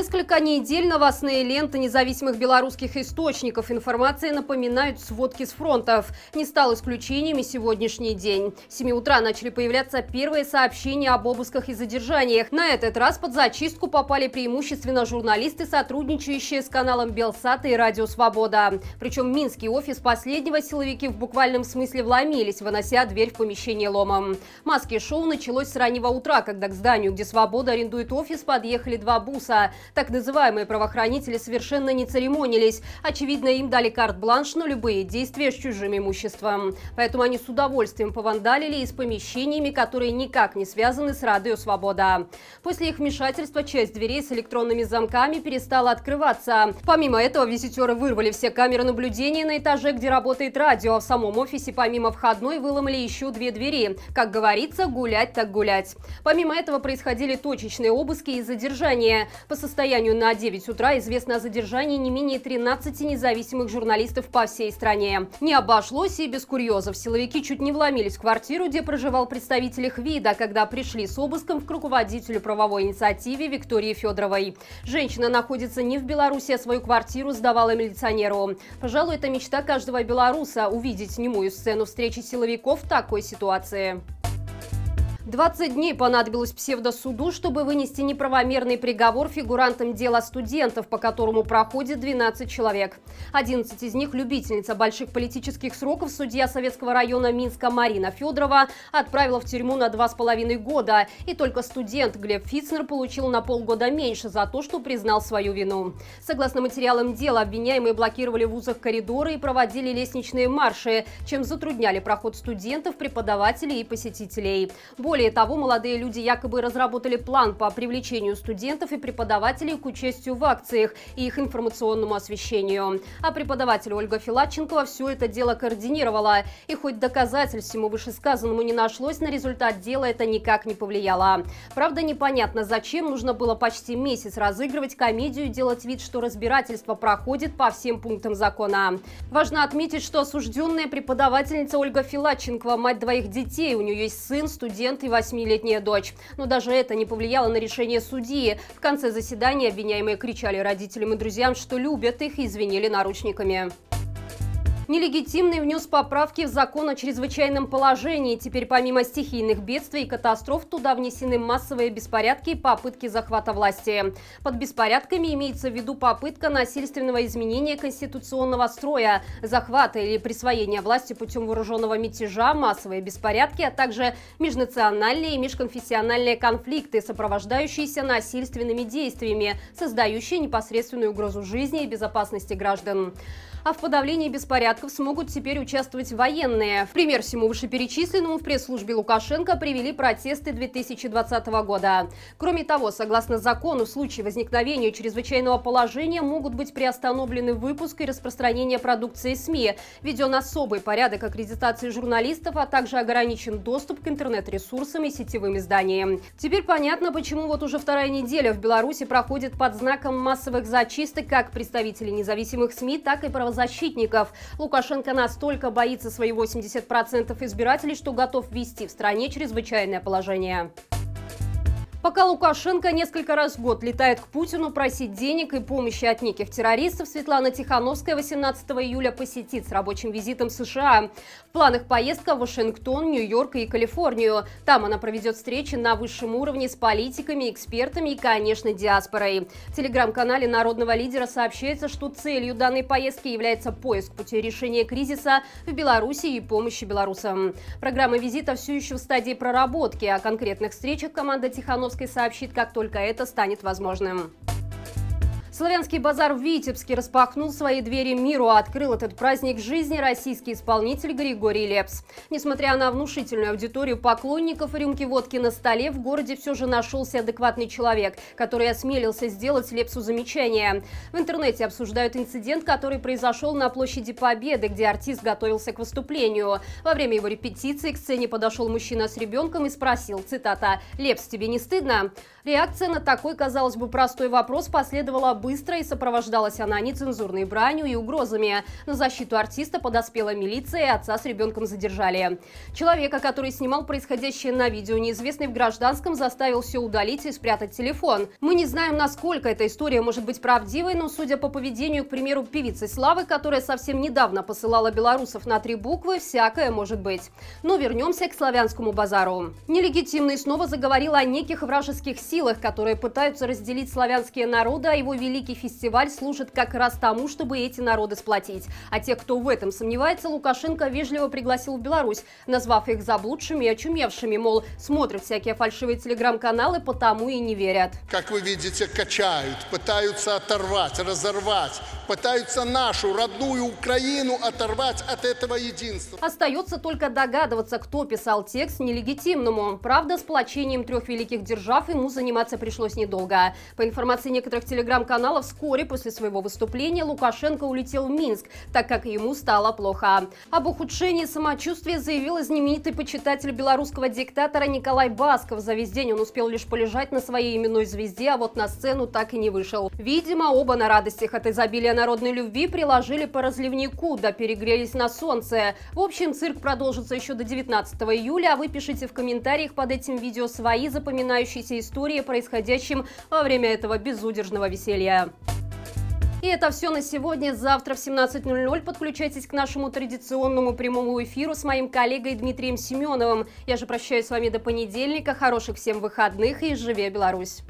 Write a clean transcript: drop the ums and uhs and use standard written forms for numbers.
Несколько недель новостные ленты независимых белорусских источников информации напоминают сводки с фронтов. Не стал исключением и сегодняшний день. С 7 утра начали появляться первые сообщения об обысках и задержаниях. На этот раз под зачистку попали преимущественно журналисты, сотрудничающие с каналом Белсат и Радио Свобода. Причем в минский офис последнего силовики в буквальном смысле вломились, вынося дверь в помещение ломом. Маски-шоу началось с раннего утра, когда к зданию, где Свобода арендует офис, подъехали два буса. Так называемые правоохранители совершенно не церемонились. Очевидно, им дали карт-бланш на любые действия с чужим имуществом. Поэтому они с удовольствием повандалили и с помещениями, которые никак не связаны с Радио Свобода. После их вмешательства часть дверей с электронными замками перестала открываться. Помимо этого, визитеры вырвали все камеры наблюдения на этаже, где работает радио. В самом офисе помимо входной выломали еще две двери. Как говорится, гулять так гулять. Помимо этого происходили точечные обыски и задержания. По состоянию на 9 утра известно о задержании не менее 13 независимых журналистов по всей стране. Не обошлось и без курьезов. Силовики чуть не вломились в квартиру, где проживал представитель их вида, когда пришли с обыском к руководителю правовой инициативе Виктории Федоровой. Женщина находится не в Беларуси, а свою квартиру сдавала милиционеру. Пожалуй, это мечта каждого белоруса – увидеть немую сцену встречи силовиков в такой ситуации. 20 дней понадобилось псевдосуду, чтобы вынести неправомерный приговор фигурантам дела студентов, по которому проходит 12 человек. 11 из них – любительница больших политических сроков. Судья Советского района Минска Марина Федорова отправила в тюрьму на 2,5 года. И только студент Глеб Фицнер получил на полгода меньше за то, что признал свою вину. Согласно материалам дела, обвиняемые блокировали в вузах коридоры и проводили лестничные марши, чем затрудняли проход студентов, преподавателей и посетителей. Более того, молодые люди якобы разработали план по привлечению студентов и преподавателей к участию в акциях и их информационному освещению. А преподаватель Ольга Филатченкова все это дело координировала. И хоть доказательств всему вышесказанному не нашлось, на результат дела это никак не повлияло. Правда, непонятно, зачем нужно было почти месяц разыгрывать комедию и делать вид, что разбирательство проходит по всем пунктам закона. Важно отметить, что осужденная преподавательница Ольга Филатченкова – мать двоих детей. У нее есть сын, студент и 8-летняя дочь. Но даже это не повлияло на решение судьи. В конце заседания обвиняемые кричали родителям и друзьям, что любят их, и звенели наручниками. Нелегитимный внес поправки в закон о чрезвычайном положении. Теперь помимо стихийных бедствий и катастроф туда внесены массовые беспорядки и попытки захвата власти. Под беспорядками имеется в виду попытка насильственного изменения конституционного строя, захвата или присвоения власти путем вооруженного мятежа, массовые беспорядки, а также межнациональные и межконфессиональные конфликты, сопровождающиеся насильственными действиями, создающие непосредственную угрозу жизни и безопасности граждан. А в подавлении беспорядков смогут теперь участвовать военные. В пример всему вышеперечисленному в пресс-службе Лукашенко привели протесты 2020 года. Кроме того, согласно закону, в случае возникновения чрезвычайного положения могут быть приостановлены выпуск и распространение продукции СМИ, введен особый порядок аккредитации журналистов, а также ограничен доступ к интернет-ресурсам и сетевым изданиям. Теперь понятно, почему вот уже вторая неделя в Беларуси проходит под знаком массовых зачисток как представителей независимых СМИ, так и правозащитников. Лукашенко настолько боится свои 80% избирателей, что готов ввести в стране чрезвычайное положение. Пока Лукашенко несколько раз в год летает к Путину просить денег и помощи от неких террористов, Светлана Тихановская 18 июля посетит с рабочим визитом США. В планах поездка в Вашингтон, Нью-Йорк и Калифорнию. Там она проведет встречи на высшем уровне с политиками, экспертами и, конечно, диаспорой. В телеграм-канале народного лидера сообщается, что целью данной поездки является поиск путей решения кризиса в Беларуси и помощи белорусам. Программа визита все еще в стадии проработки. О конкретных встречах команда Тихановской сообщит, как только это станет возможным. Славянский базар в Витебске распахнул свои двери миру, а открыл этот праздник жизни российский исполнитель Григорий Лепс. Несмотря на внушительную аудиторию поклонников и рюмки водки на столе, в городе все же нашелся адекватный человек, который осмелился сделать Лепсу замечание. В интернете обсуждают инцидент, который произошел на площади Победы, где артист готовился к выступлению. Во время его репетиции к сцене подошел мужчина с ребенком и спросил, цитата, «Лепс, тебе не стыдно?». Реакция на такой, казалось бы, простой вопрос последовала быстро, и сопровождалась она нецензурной бранью и угрозами. На защиту артиста подоспела милиция, и отца с ребенком задержали. Человека, который снимал происходящее на видео, неизвестный в гражданском, заставил все удалить и спрятать телефон. Мы не знаем, насколько эта история может быть правдивой, но судя по поведению, к примеру, певицы Славы, которая совсем недавно посылала белорусов на 3 буквы, всякое может быть. Но вернемся к славянскому базару. Нелегитимный снова заговорил о неких вражеских силах, которые пытаются разделить славянские народы, а его великий фестиваль служит как раз тому, чтобы эти народы сплотить. А те, кто в этом сомневается, Лукашенко вежливо пригласил в Беларусь, назвав их заблудшими и очумевшими, мол, смотрят всякие фальшивые телеграм-каналы, потому и не верят. Как вы видите, качают, пытаются оторвать, разорвать, пытаются нашу родную Украину оторвать от этого единства. Остается только догадываться, кто писал текст нелегитимному. Правда, сплочением 3 великих держав ему заниматься пришлось недолго. По информации некоторых телеграм-каналов, вскоре после своего выступления Лукашенко улетел в Минск, так как ему стало плохо. Об ухудшении самочувствия заявил и знаменитый почитатель белорусского диктатора Николай Басков. За весь день он успел лишь полежать на своей именной звезде, а вот на сцену так и не вышел. Видимо, оба на радостях от изобилия народной любви приложили по разливнику, да перегрелись на солнце. В общем, цирк продолжится еще до 19 июля, а вы пишите в комментариях под этим видео свои запоминающиеся истории о происходящем во время этого безудержного веселья. И это все на сегодня. Завтра в 17:00 подключайтесь к нашему традиционному прямому эфиру с моим коллегой Дмитрием Семеновым. Я же прощаюсь с вами до понедельника. Хороших всем выходных и живи Беларусь!